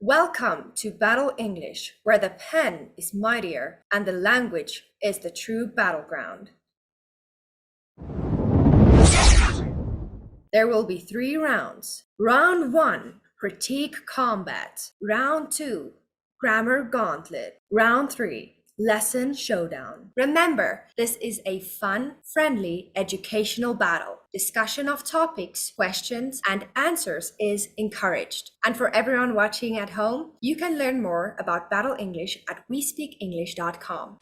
Welcome to Battle English, where the pen is mightier and the language is the true battleground. There will be 3 rounds. Round 1, critique combat. Round 2, grammar gauntlet. Round 3, lesson showdown. Remember, this is a fun, friendly, educational battle. Discussion of topics, questions, and answers is encouraged. And for everyone watching at home, you can learn more about Battle English at WeSpeakEnglish.com.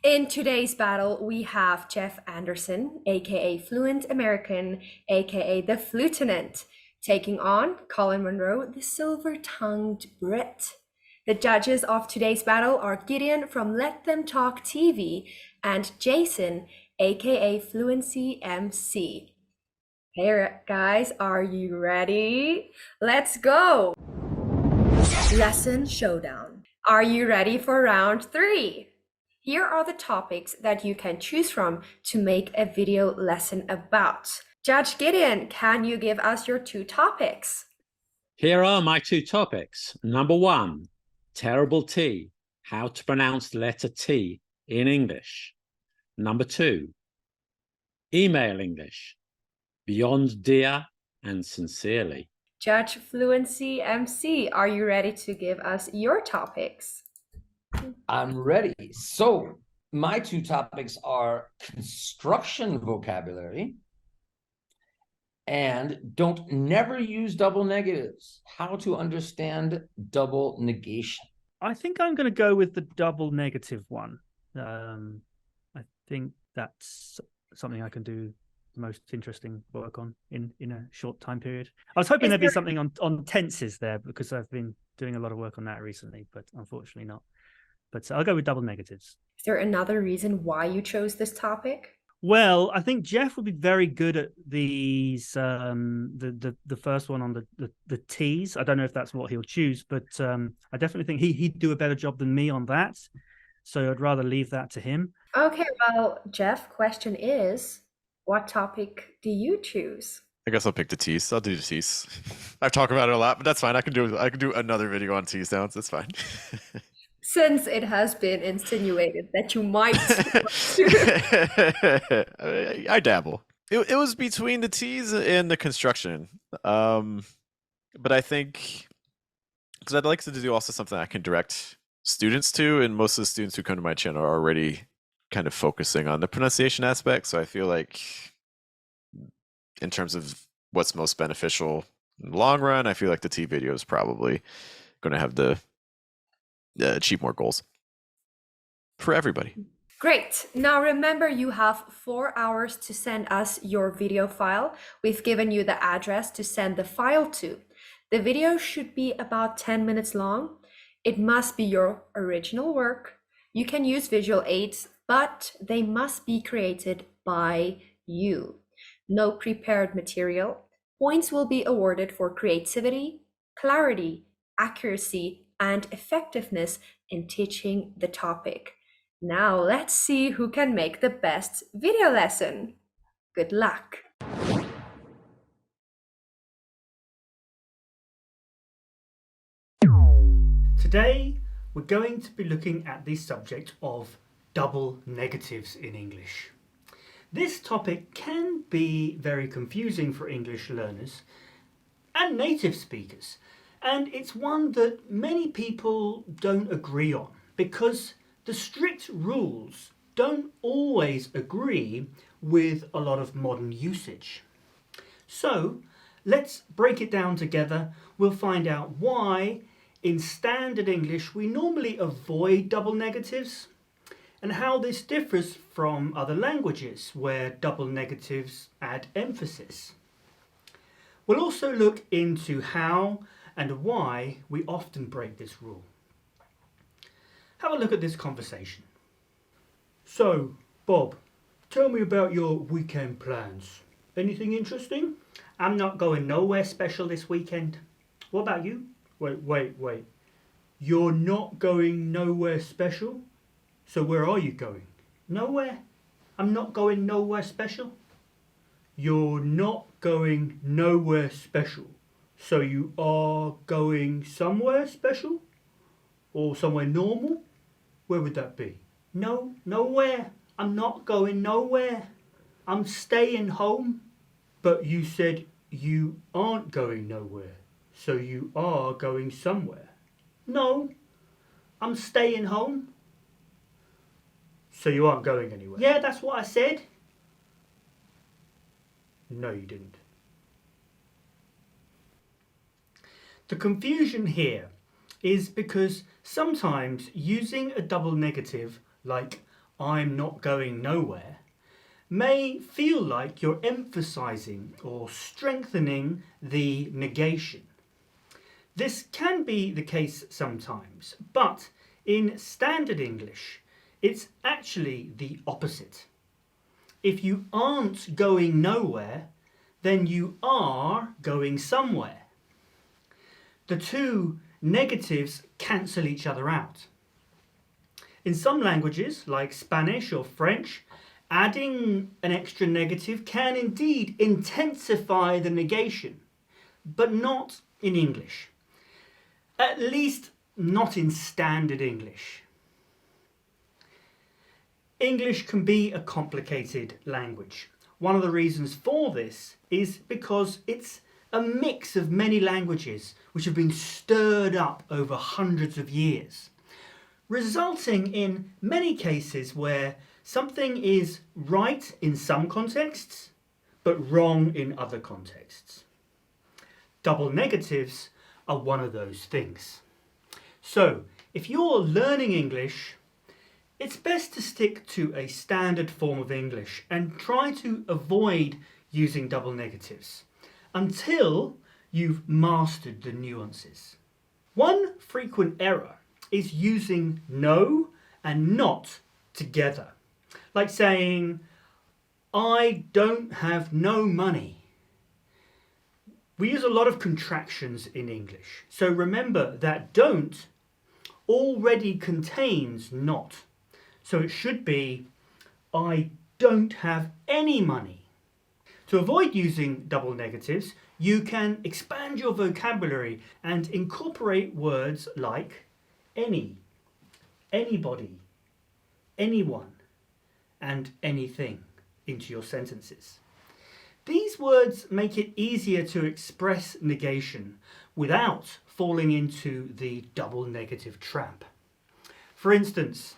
In today's battle, we have Geoff Anderson, aka Fluent American, aka the Flue-tenant, taking on Colin Munro, the Silver-Tongued Brit. The judges of today's battle are Gideon from Let Them Talk TV and Jason, aka Fluency MC. Hey guys, are you ready? Let's go! Lesson showdown. Are you ready for round 3? Here are the topics that you can choose from to make a video lesson about. Judge Gideon, can you give us your 2 topics? Here are my 2 topics. Number 1, terrible T, how to pronounce the letter T in English. Number 2, email English, beyond dear and sincerely. Judge Fluency MC, are you ready to give us your topics? I'm ready. So my 2 topics are construction vocabulary and never use double negatives. How to understand double negation. I think I'm going to go with the double negative one. I think that's something I can do the most interesting work on in a short time period. I was hoping there'd be something on tenses there because I've been doing a lot of work on that recently, but unfortunately not. But I'll go with double negatives. Is there another reason why you chose this topic? Well, I think Geoff would be very good at these, the first one on the T's. I don't know if that's what he'll choose, but I definitely think he'd do a better job than me on that. So I'd rather leave that to him. Okay, well, Geoff, question is, what topic do you choose? I guess I'll pick the T's. I'll do the T's. I've talked about it a lot, but that's fine. I can do another video on T sounds. That's fine. Since it has been insinuated that you might. I dabble. It was between the T's and the construction. But I think, because I'd like to do also something I can direct students to, and most of the students who come to my channel are already kind of focusing on the pronunciation aspect. So I feel like in terms of what's most beneficial in the long run, I feel like the T video is probably going to have the achieve more goals for everybody. Great. Now remember, you have 4 hours to send us your video file. We've given you the address to send the file to. The video should be about 10 minutes long. It must be your original work. You can use visual aids, but they must be created by you. No prepared material. Points will be awarded for creativity, clarity, accuracy, and effectiveness in teaching the topic. Now let's see who can make the best video lesson. Good luck. Today, we're going to be looking at the subject of double negatives in English. This topic can be very confusing for English learners and native speakers. And it's one that many people don't agree on because the strict rules don't always agree with a lot of modern usage. So let's break it down together. We'll find out why in standard English we normally avoid double negatives and how this differs from other languages where double negatives add emphasis. We'll also look into how and why we often break this rule. Have a look at this conversation. So, Bob, tell me about your weekend plans. Anything interesting? I'm not going nowhere special this weekend. What about you? Wait. You're not going nowhere special? So where are you going? Nowhere? I'm not going nowhere special? You're not going nowhere special. So you are going somewhere special? Or somewhere normal? Where would that be? No, nowhere. I'm not going nowhere. I'm staying home. But you said you aren't going nowhere. So you are going somewhere. No, I'm staying home. So you aren't going anywhere. Yeah, that's what I said. No, you didn't. The confusion here is because sometimes using a double negative like I'm not going nowhere may feel like you're emphasizing or strengthening the negation. This can be the case sometimes, but in standard English, it's actually the opposite. If you aren't going nowhere, then you are going somewhere. The two negatives cancel each other out. In some languages, like Spanish or French, adding an extra negative can indeed intensify the negation, but not in English. At least not in standard English. English can be a complicated language. One of the reasons for this is because it's a mix of many languages which have been stirred up over hundreds of years, resulting in many cases where something is right in some contexts, but wrong in other contexts. Double negatives are one of those things. So, if you're learning English, it's best to stick to a standard form of English and try to avoid using double negatives until you've mastered the nuances. One frequent error is using no and not together. Like saying, I don't have no money. We use a lot of contractions in English. So remember that don't already contains not. So it should be, I don't have any money. To avoid using double negatives, you can expand your vocabulary and incorporate words like any, anybody, anyone, and anything into your sentences. These words make it easier to express negation without falling into the double negative trap. For instance,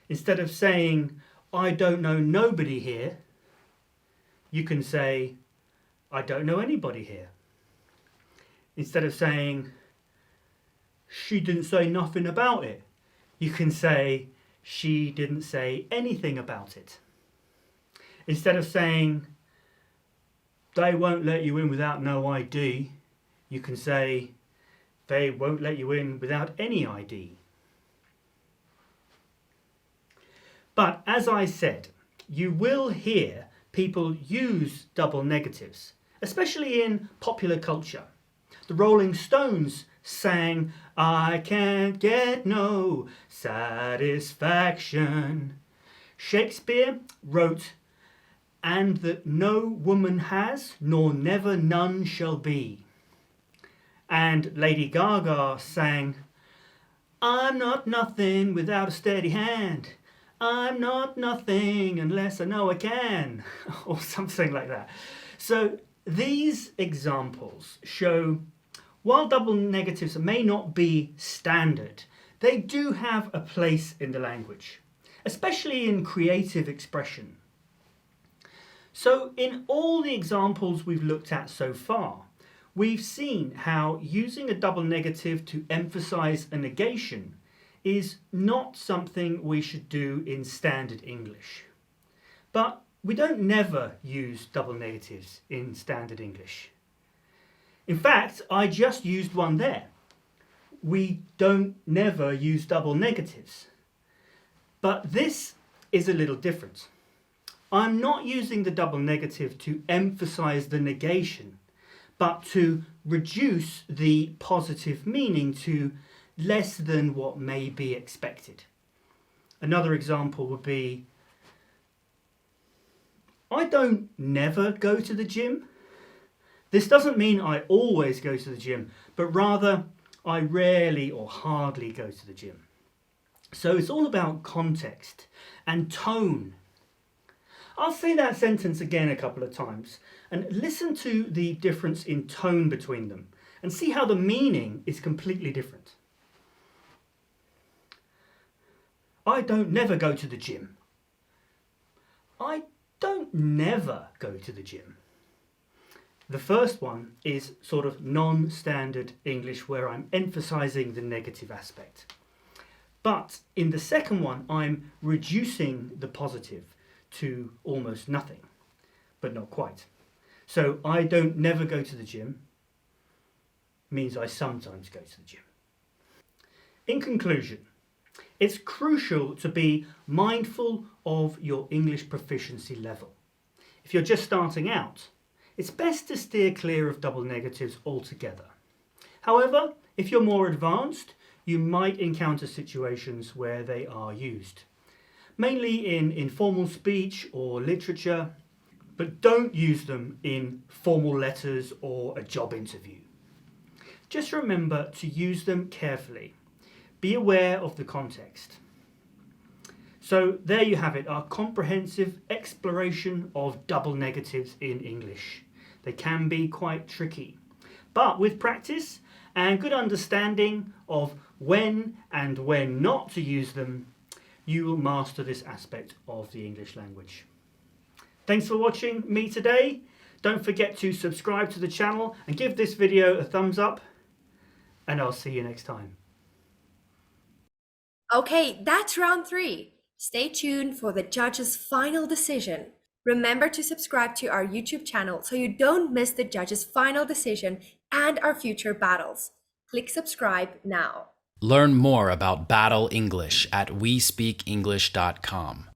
instead of saying, I don't know nobody here, you can say, I don't know anybody here. Instead of saying, she didn't say nothing about it, you can say, she didn't say anything about it. Instead of saying, they won't let you in without no ID, you can say, they won't let you in without any ID. But as I said, you will hear people use double negatives, especially in popular culture. The Rolling Stones sang, I can't get no satisfaction. Shakespeare wrote, and that no woman has, nor never none shall be. And Lady Gaga sang, I'm not nothing without a steady hand. I'm not nothing unless I know I can, or something like that. So these examples show, while double negatives may not be standard, they do have a place in the language, especially in creative expression. So in all the examples we've looked at so far, we've seen how using a double negative to emphasize a negation is not something we should do in standard English. But we don't never use double negatives in standard English. In fact, I just used one there. We don't never use double negatives. But this is a little different. I'm not using the double negative to emphasize the negation, but to reduce the positive meaning to less than what may be expected. Another example would be, I don't never go to the gym. This doesn't mean I always go to the gym, but rather I rarely or hardly go to the gym. So it's all about context and tone. I'll say that sentence again a couple of times and listen to the difference in tone between them and see how the meaning is completely different. I don't never go to the gym. I don't never go to the gym. The first one is sort of non-standard English where I'm emphasizing the negative aspect. But in the second one, I'm reducing the positive to almost nothing, but not quite. So I don't never go to the gym means I sometimes go to the gym. In conclusion, it's crucial to be mindful of your English proficiency level. If you're just starting out, it's best to steer clear of double negatives altogether. However, if you're more advanced, you might encounter situations where they are used, mainly in informal speech or literature, but don't use them in formal letters or a job interview. Just remember to use them carefully. Be aware of the context. So there you have it, our comprehensive exploration of double negatives in English. They can be quite tricky, but with practice and good understanding of when and when not to use them, you will master this aspect of the English language. Thanks for watching me today. Don't forget to subscribe to the channel and give this video a thumbs up, and I'll see you next time. Okay, that's round 3. Stay tuned for the judge's final decision. Remember to subscribe to our YouTube channel so you don't miss the judge's final decision and our future battles. Click subscribe now. Learn more about Battle English at WeSpeakEnglish.com.